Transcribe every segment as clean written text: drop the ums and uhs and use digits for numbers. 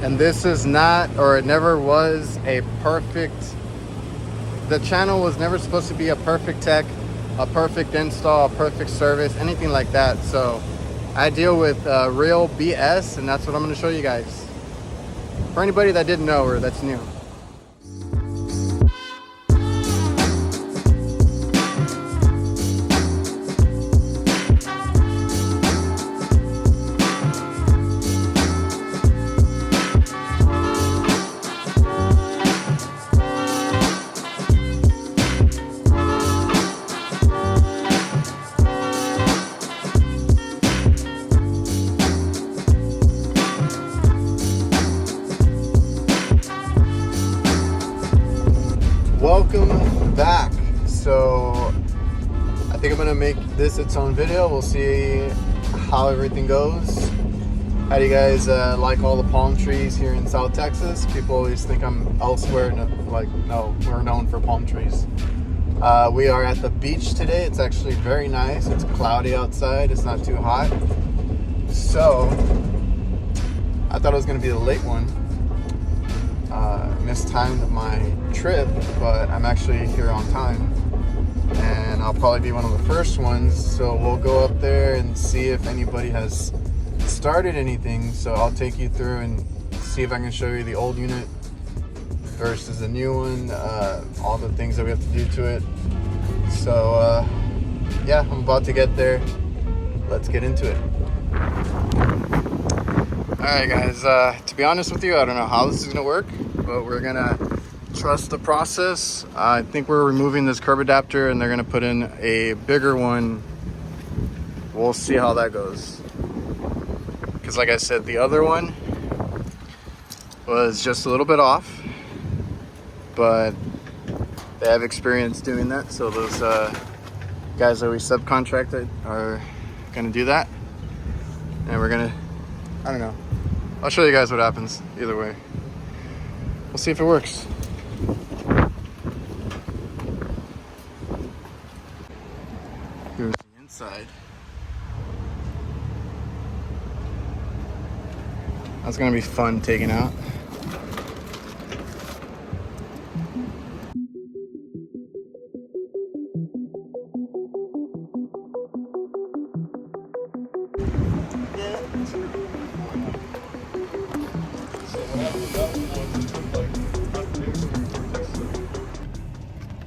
And this is not, or it never was a perfect, the channel was never supposed to be a perfect tech, a perfect install, a perfect service, anything like that. So I deal with real BS, and that's what I'm going to show you guys. For anybody that didn't know or that's new. Welcome back. So I think I'm gonna make this its own video. We'll see how everything goes. How do you guys like all the palm trees here in South Texas? People always think I'm elsewhere. No, we're known for palm trees. We are at the beach today. It's actually very nice. It's cloudy outside. It's not too hot. So I thought it was gonna be a late one. Mistimed my trip, but I'm actually here on time, and I'll probably be one of the first ones. So we'll go up there and see if anybody has started anything. So I'll take you through and see if I can show you the old unit versus the new one, all the things that we have to do to it. So yeah, I'm about to get there. Let's get into it. Alright guys, to be honest with you, I don't know how this is going to work, but we're going to trust the process. I think we're removing this curb adapter and they're going to put in a bigger one. We'll see how that goes. Because like I said, the other one was just a little bit off, but they have experience doing that. So those guys that we subcontracted are going to do that. And we're going to, I don't know. I'll show you guys what happens either way. We'll see if it works. Here's the inside. That's gonna be fun taking out.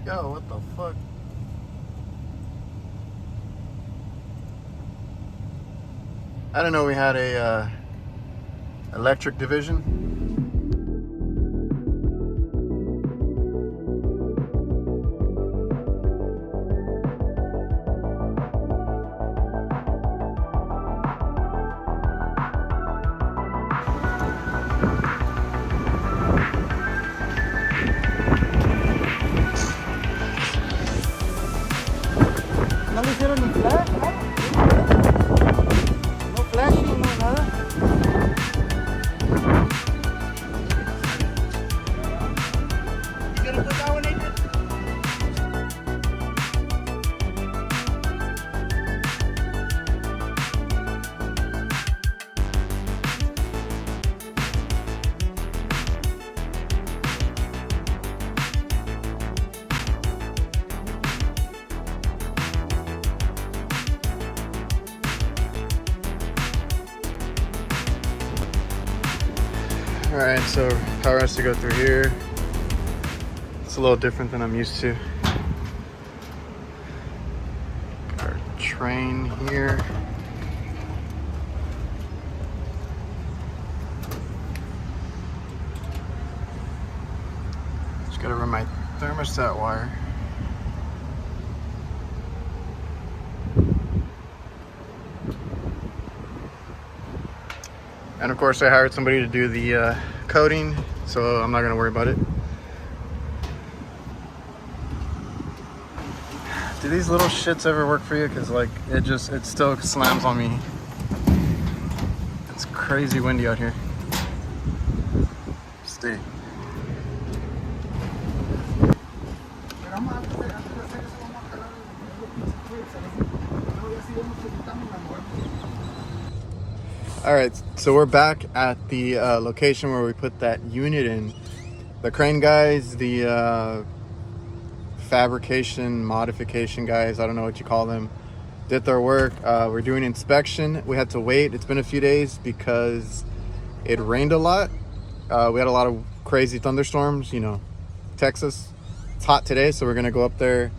Yo, what the fuck? I didn't know we had a electric division. ¿No le hicieron ni flash? No flashing, no nada. You gonna put that one in here? Alright, so power has to go through here. It's a little different than I'm used to. Our Trane here. Just gotta run my thermostat wire. And of course I hired somebody to do the coating, so I'm not gonna worry about it. Do these little shits ever work for you? Cause like it still slams on me. It's crazy windy out here. Stay. All right, so we're back at the location where we put that unit in. The crane guys, the fabrication, modification guys, I don't know what you call them, did their work. We're doing inspection. We had to wait. It's been a few days because it rained a lot. We had a lot of crazy thunderstorms, you know, Texas. It's hot today, so we're gonna go up there,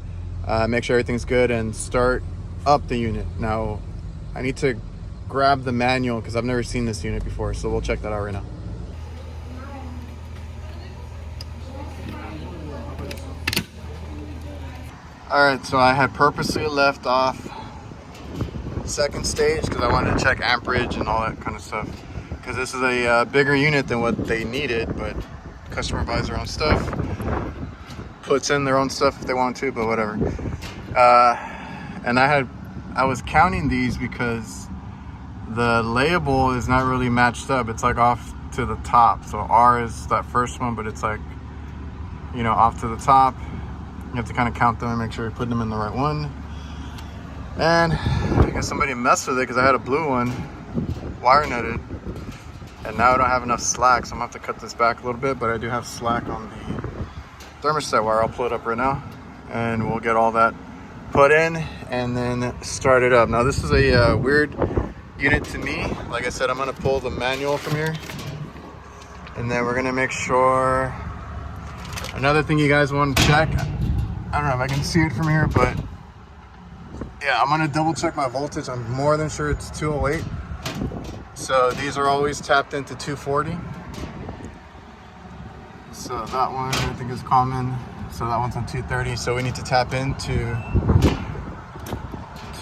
make sure everything's good and start up the unit. Now, I need to grab the manual because I've never seen this unit before, so we'll check that out right now. All right, so I had purposely left off second stage because I wanted to check amperage and all that kind of stuff, because this is a bigger unit than what they needed, but customer buys their own stuff, puts in their own stuff if they want to, but whatever. And I was counting these because the label is not really matched up. It's like off to the top. So R is that first one, but it's like, you know, off to the top. You have to kind of count them and make sure you're putting them in the right one. And I guess somebody messed with it because I had a blue one wire netted, and now I don't have enough slack, so I'm gonna have to cut this back a little bit, but I do have slack on the thermostat wire. I'll pull it up right now and we'll get all that put in and then start it up. Now this is a weird unit to me. Like I said, I'm gonna pull the manual from here, and then we're gonna make sure. Another thing you guys want to check, I don't know if I can see it from here, but yeah, I'm gonna double check my voltage. I'm more than sure it's 208. So these are always tapped into 240. So that one I think is common. So that one's on 230. So we need to tap into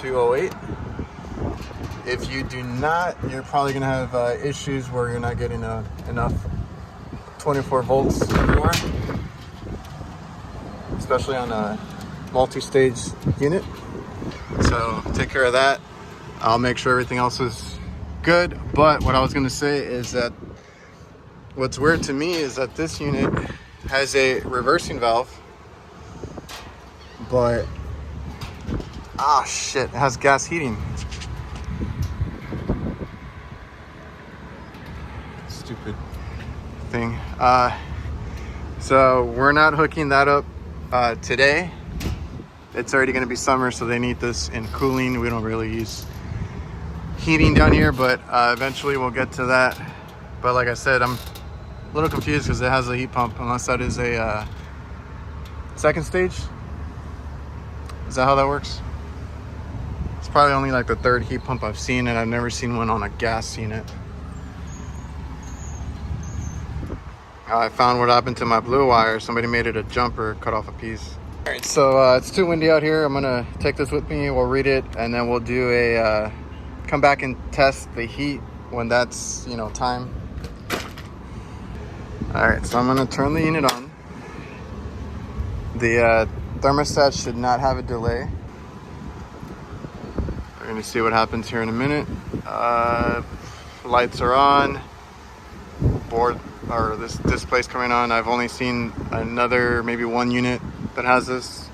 208. If you do not, you're probably gonna have issues where you're not getting enough 24 volts everywhere, especially on a multi-stage unit. So take care of that. I'll make sure everything else is good. But what I was gonna say is that what's weird to me is that this unit has a reversing valve, but shit, it has gas heating. Stupid thing. So we're not hooking that up today. It's already going to be summer, so they need this in cooling. We don't really use heating down here, but eventually we'll get to that. But like I said, I'm a little confused because it has a heat pump, unless that is a second stage. Is that how that works? It's probably only like the third heat pump I've seen, and I've never seen one on a gas unit. I found what happened to my blue wire. Somebody made it a jumper, cut off a piece. All right, so it's too windy out here. I'm gonna take this with me, we'll read it, and then we'll do a come back and test the heat when that's, you know, time. All right, so I'm gonna turn the unit on. The thermostat should not have a delay. We're gonna see what happens here in a minute. Lights are on. Board, or this display's coming on. I've only seen another, maybe one unit that has this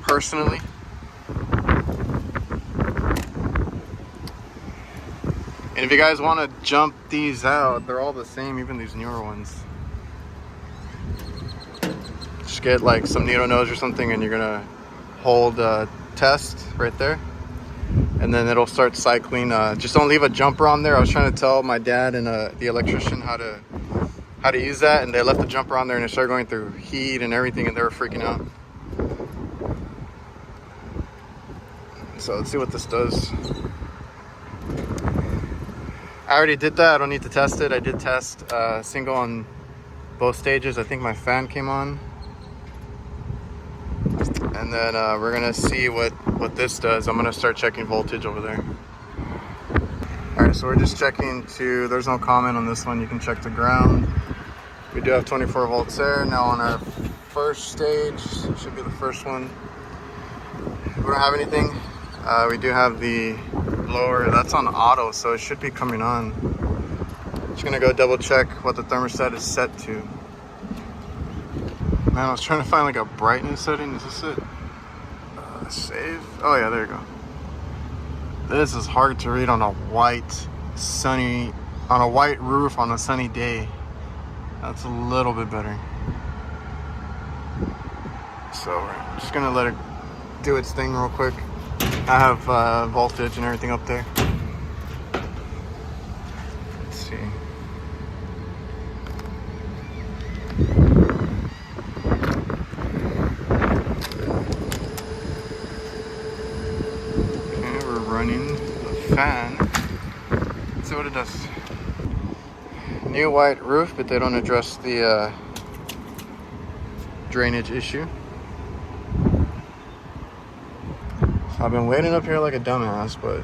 personally. And if you guys want to jump these out, they're all the same, even these newer ones. Just get like some needle nose or something, and you're gonna hold test right there, and then it'll start cycling. Just don't leave a jumper on there. I was trying to tell my dad and the electrician how to use that, and they left the jumper on there, and it started going through heat and everything, and they were freaking out. So let's see what this does. I already did that. I don't need to test it. I did test single on both stages. I think my fan came on. And then we're gonna see what this does. I'm gonna start checking voltage over there. All right, so we're just checking there's no comment on this one. You can check the ground. We do have 24 volts there. Now on our first stage, should be the first one, we don't have anything. We do have the blower, that's on auto, so it should be coming on. Just gonna go double check what the thermostat is set to. Man, I was trying to find like a brightness setting. Is this it? Save. Oh yeah, there you go. This is hard to read on a white sunny, on a white roof on a sunny day. That's a little bit better. So we're just gonna let it do its thing real quick. I have voltage and everything up there. Let's see. Okay, we're running the fan. Let's see what it does. New white roof, but they don't address the drainage issue. I've been waiting up here like a dumbass, but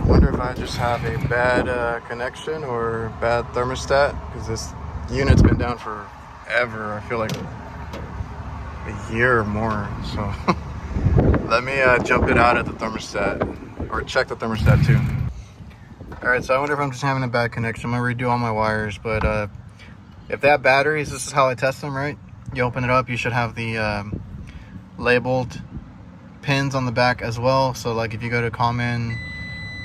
I wonder if I just have a bad connection or bad thermostat, because this unit's been down forever. I feel like a year or more. So let me jump it out at the thermostat, or check the thermostat too. All right, so I wonder if I'm just having a bad connection. I'm gonna redo all my wires, but if they have batteries, this is how I test them, right? You open it up, you should have the labeled pins on the back as well. So like if you go to common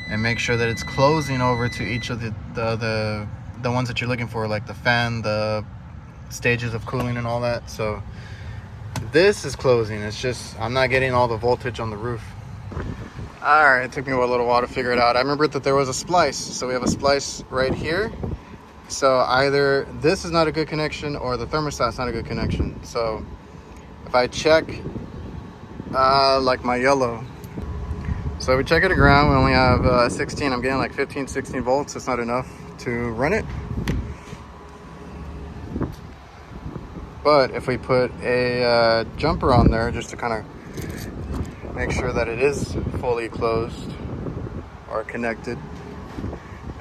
and make sure that it's closing over to each of the ones that you're looking for, like the fan, the stages of cooling and all that. So this is closing. It's just I'm not getting all the voltage on the roof. All right, it took me a little while to figure it out. I remembered that there was a splice. So we have a splice right here. So either this is not a good connection or the thermostat's not a good connection. So if I check like my yellow, so we check it at ground, we only have 16. I'm getting like 15, 16 volts. It's not enough to run it. But if we put a jumper on there just to kind of make sure that it is fully closed or connected,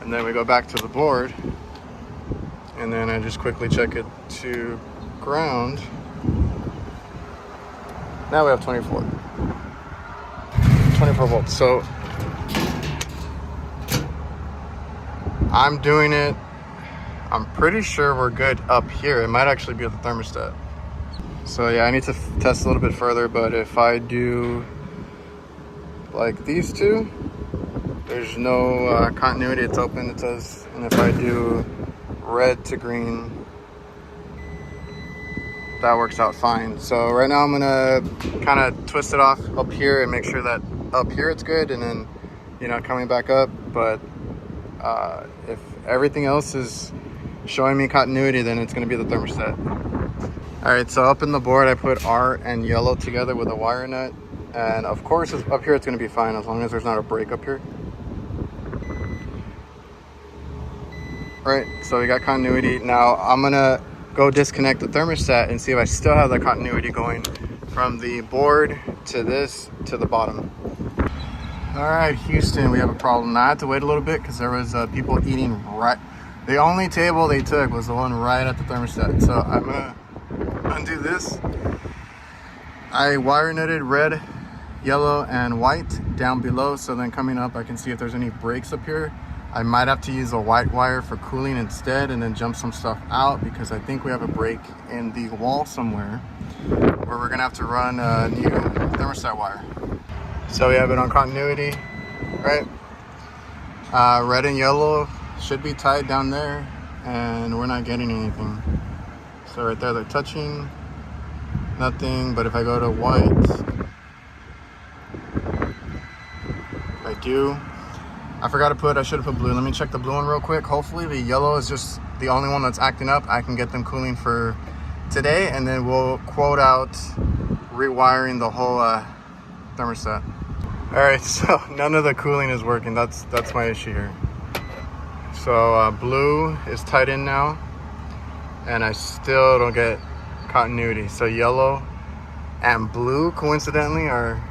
and then we go back to the board, and then I just quickly check it to ground. Now we have 24 volts. So I'm doing it. I'm pretty sure we're good up here. It might actually be at the thermostat. So yeah, I need to test a little bit further, but if I do like these two, there's no continuity. It's open, it says. And if I do red to green, that works out fine. So right now I'm gonna kind of twist it off up here and make sure that up here it's good, and then, you know, coming back up. But if everything else is showing me continuity, then it's gonna be the thermostat. All right, so up in the board I put R and yellow together with a wire nut, and of course up here it's gonna be fine as long as there's not a break up here. All right, so we got continuity. Now I'm gonna go disconnect the thermostat and see if I still have the continuity going from the board to this to the bottom. All right, Houston, we have a problem. Now I had to wait a little bit because there was people eating right. The only table they took was the one right at the thermostat. So I'm gonna undo this. I wire nutted red, yellow, and white down below. So then coming up, I can see if there's any breaks up here. I might have to use a white wire for cooling instead, and then jump some stuff out, because I think we have a break in the wall somewhere where we're gonna have to run a new thermostat wire. So we have it on continuity, right? Red and yellow should be tied down there, and we're not getting anything. So right there, they're touching, nothing. But if I go to white, I do. I forgot to put, I should have put blue. Let me check the blue one real quick. Hopefully the yellow is just the only one that's acting up. I can get them cooling for today, and then we'll quote out rewiring the whole thermostat. All right, so none of the cooling is working. That's my issue here. So blue is tied in now, and I still don't get continuity. So yellow and blue coincidentally are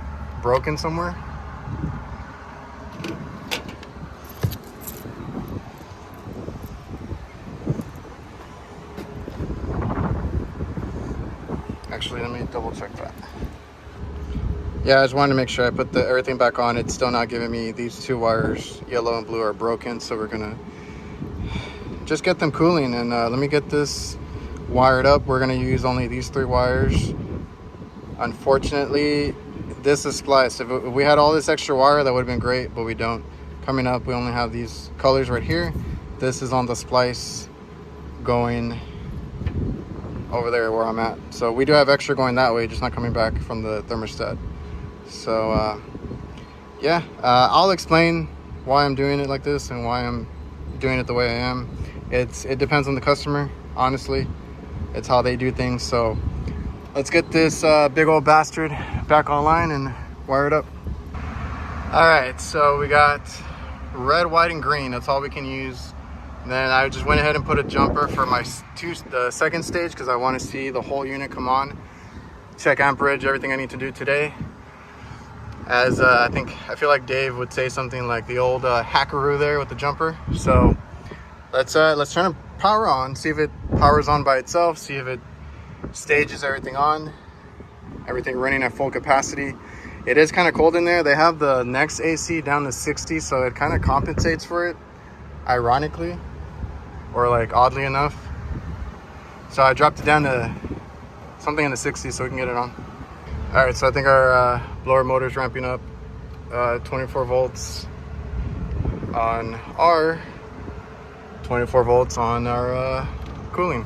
broken somewhere. Actually, let me double check that. Yeah, I just wanted to make sure I put everything back on. It's still not giving me these two wires, yellow and blue, are broken. So we're gonna just get them cooling, and let me get this wired up. We're gonna use only these 3 wires. Unfortunately, this is spliced. If we had all this extra wire, that would have been great, but we don't. coming up. We only have these colors right here. This is on the splice going over there where I'm at. So we do have extra going that way, just not coming back from the thermostat. So yeah, I'll explain why I'm doing it like this and why I'm doing it the way I am. It depends on the customer, honestly. It's how they do things. So let's get this big old bastard back online and wire it up. All right, so we got red, white, and green. That's all we can use. And then I just went ahead and put a jumper for the second stage because I want to see the whole unit come on, check amperage, everything I need to do today. As I feel like Dave would say something like the old hackaroo there with the jumper. So let's turn the power on, see if it powers on by itself, see if it stages everything on, everything running at full capacity. It is kind of cold in there. They have the next AC down to 60, so it kind of compensates for it, ironically, or like oddly enough. So I dropped it down to something in the 60s so we can get it on. All right, so I think our blower motor is ramping up, 24 volts on our 24 volts on our cooling.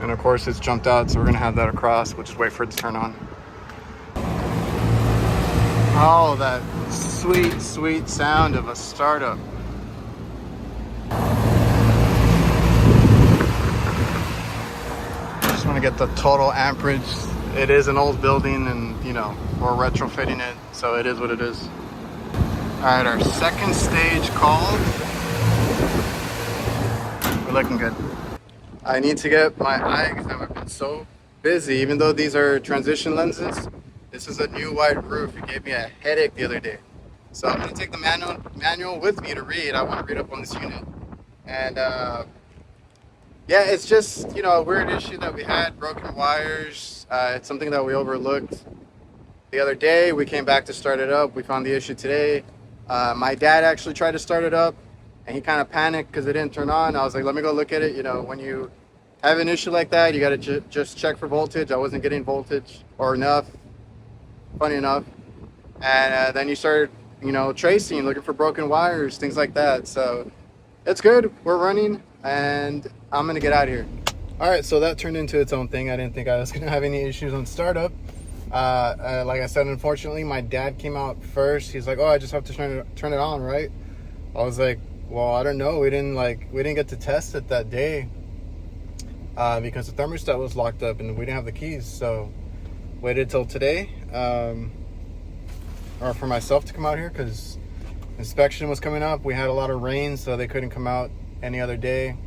And of course it's jumped out, so we're gonna have that across. We'll just wait for it to turn on. Oh, that sweet, sweet sound of a startup. Just wanna get the total amperage. It is an old building and, you know, we're retrofitting it, so it is what it is. All right, our second stage called. We're looking good. I need to get my eye exam. I've been so busy, even though these are transition lenses. This is a new white roof. It gave me a headache the other day. So I'm gonna take the manual with me to read. I wanna read up on this unit. And yeah, it's just, you know, a weird issue that we had, broken wires. It's something that we overlooked the other day. We came back to start it up. We found the issue today. My dad actually tried to start it up and he kind of panicked because it didn't turn on. I was like, let me go look at it. You know, when you have an issue like that, you got to just check for voltage. I wasn't getting voltage or enough, funny enough. And then you start, you know, tracing, looking for broken wires, things like that. So it's good. We're running and I'm going to get out of here. All right, so that turned into its own thing. I didn't think I was going to have any issues on startup. Like I said, unfortunately, my dad came out first. He's like, oh, I just have to turn it on, right? I was like, well, I don't know. We didn't get to test it that day because the thermostat was locked up and we didn't have the keys. So waited till today or for myself to come out here because inspection was coming up. We had a lot of rain, so they couldn't come out any other day.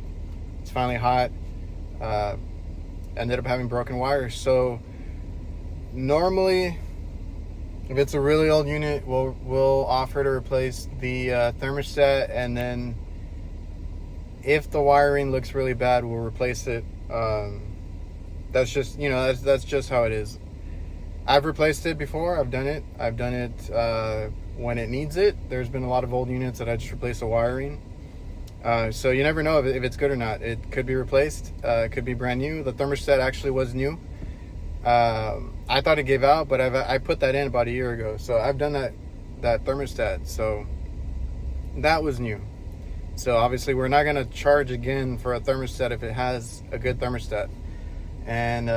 It's finally hot. Ended up having broken wires. So normally, if it's a really old unit, we'll offer to replace the thermostat, and then if the wiring looks really bad, we'll replace it. That's just, you know, that's just how it is. I've replaced it before. I've done it when it needs it. There's been a lot of old units that I just replaced the wiring. So you never know if it's good or not. It could be replaced. It could be brand new. The thermostat actually was new. I thought it gave out, but I put that in about a year ago. So I've done that thermostat. So that was new. So obviously we're not going to charge again for a thermostat if it has a good thermostat. And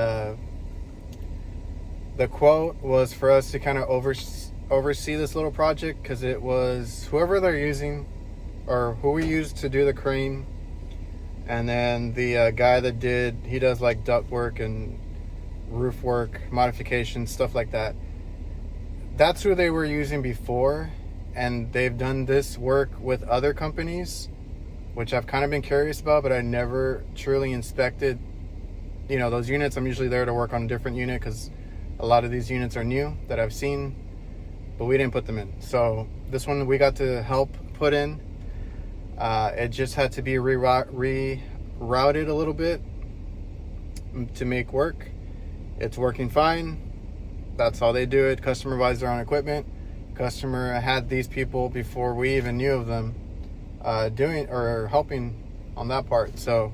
the quote was for us to kind of oversee this little project because it was whoever they're using or who we used to do the crane, and then the guy that he does like duct work and roof work, modifications, stuff like that. That's who they were using before, and they've done this work with other companies, which I've kind of been curious about, but I never truly inspected, you know, those units. I'm usually there to work on a different unit because a lot of these units are new that I've seen, but we didn't put them in. So this one we got to help put in. It just had to be rerouted a little bit to make work. It's working fine. That's how they do it. Customer buys their own equipment. Customer had these people before we even knew of them doing or helping on that part. So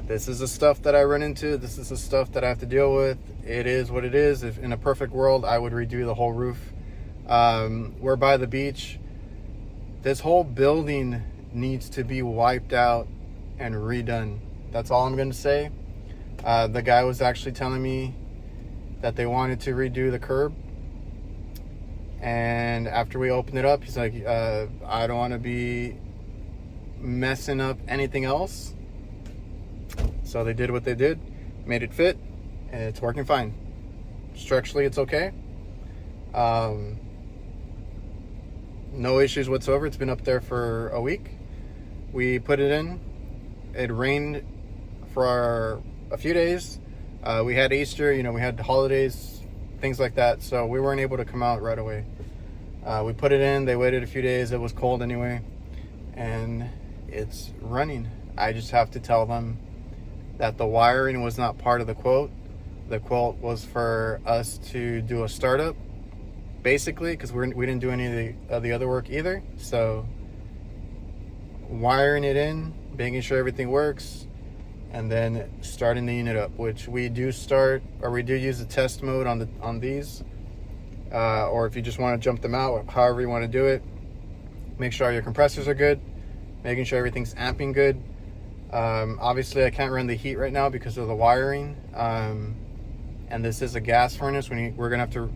this is the stuff that I run into. This is the stuff that I have to deal with. It is what it is. If in a perfect world, I would redo the whole roof. We're by the beach. This whole building needs to be wiped out and redone. That's all I'm going to say. The guy was actually telling me that they wanted to redo the curb. And after we opened it up, he's like, I don't want to be messing up anything else. So they did what they did, made it fit, and it's working fine. Structurally, it's okay. No issues whatsoever. It's been up there for a week. We put it in. It rained for a few days. We had Easter, we had holidays, things like that. So we weren't able to come out right away. We put it in. They waited a few days. It was cold anyway. And it's running. I just have to tell them that the wiring was not part of the quote. The quote was for us to do a startup, basically, because we didn't do any of the other work either. So wiring it in, making sure everything works, and then starting the unit up, which we do start, or we do use the test mode on these, or if you just want to jump them out, however you want to do it. Make sure your compressors are good, making sure everything's amping good. Obviously I can't run the heat right now because of the wiring, and this is a gas furnace. We're gonna have to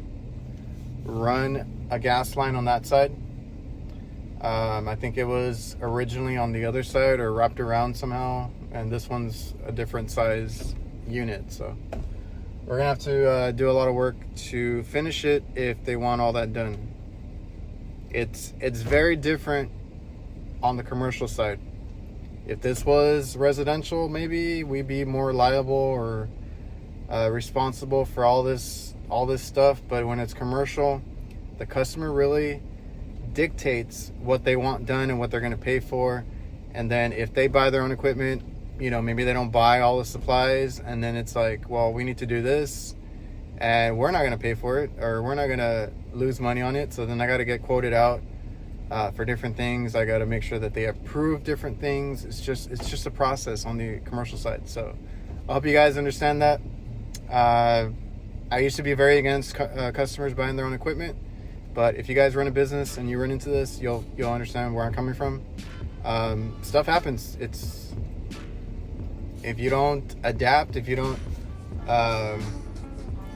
run a gas line on that side. I think it was originally on the other side or wrapped around somehow, and this one's a different size unit, so we're gonna have to do a lot of work to finish it if they want all that done. It's very different on the commercial side. If this was residential, maybe we'd be more liable or responsible for all this stuff. But when it's commercial, the customer really dictates what they want done and what they're going to pay for. And then if they buy their own equipment, maybe they don't buy all the supplies, and then it's like, well, we need to do this and we're not going to pay for it, or we're not going to lose money on it. So then I got to get quoted out for different things. I got to make sure that they approve different things. It's just a process on the commercial side. So I hope you guys understand that. I used to be very against customers buying their own equipment, but if you guys run a business and you run into this, you'll understand where I'm coming from. Stuff happens. If you don't adapt, if you don't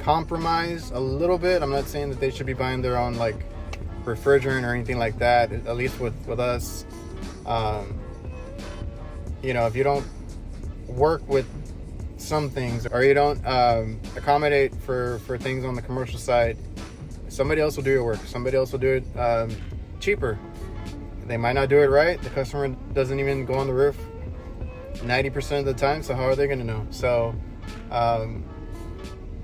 compromise a little bit, I'm not saying that they should be buying their own refrigerant or anything like that, at least with us. If you don't work with some things, or you don't accommodate for things on the commercial side, somebody else will do your work. Somebody else will do it cheaper. They might not do it right. The customer doesn't even go on the roof 90% of the time, so how are they going to know? So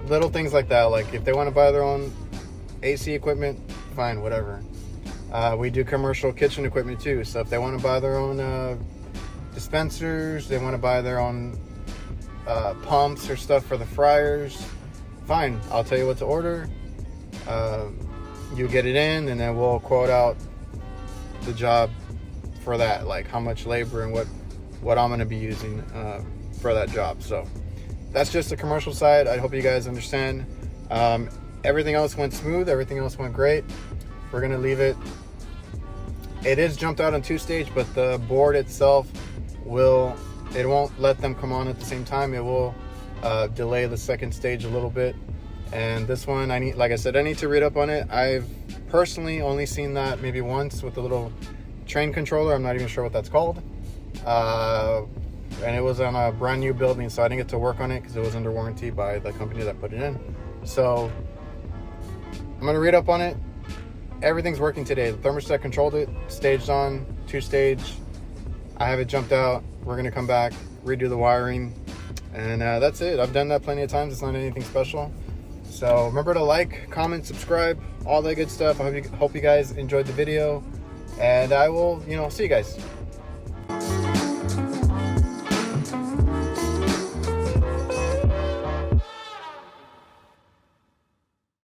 little things like that, like if they want to buy their own AC equipment, fine, whatever. We do commercial kitchen equipment too, so if they want to buy their own dispensers, they want to buy their own pumps or stuff for the fryers, fine, I'll tell you what to order. You get it in, and then we'll quote out the job for that, like how much labor and what I'm going to be using for that job. So that's just the commercial side. I hope you guys understand. Everything else went smooth. Everything else went great. We're going to leave it. It is jumped out on 2-stage, but the board itself it won't let them come on at the same time. It will delay the second stage a little bit. And this one, like I said, I need to read up on it. I've personally only seen that maybe once with the little Trane controller. I'm not even sure what that's called. And it was on a brand new building, so I didn't get to work on it because it was under warranty by the company that put it in. So I'm gonna read up on it. Everything's working today. The thermostat controlled it, staged on, 2-stage. I have it jumped out. We're gonna come back, redo the wiring, and that's it. I've done that plenty of times. It's not anything special. So remember to like, comment, subscribe, all that good stuff. I hope you guys enjoyed the video, and I will, see you guys.